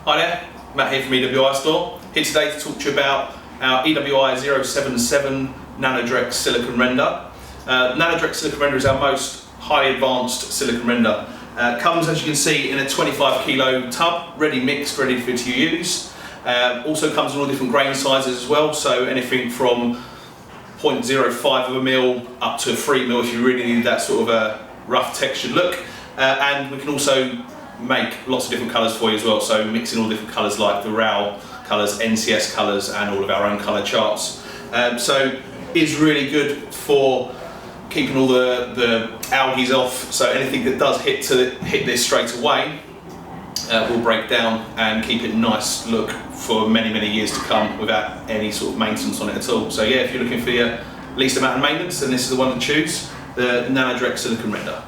Hi there, Matt here from EWI Store. Here today to talk to you about our EWI-077 Nano Drex silicone render. Nano Drex silicone render is our most highly advanced silicone render. Comes, as you can see, in a 25 kilo tub, ready mixed, ready for you to use. Also comes in all different grain sizes as well, so anything from 0.05 of a mil up to 3 mil if you really need that sort of a rough textured look. And we can also make lots of different colours for you as well, so mixing all different colours like the RAL colours, NCS colours, and all of our own colour charts. So it's really good for keeping all the algae off, so anything that does hit this straight away will break down and keep it nice look for many years to come without any sort of maintenance on it at all. So yeah, if you're looking for your least amount of maintenance, then this is the one to choose, the Nano Drex silicone render.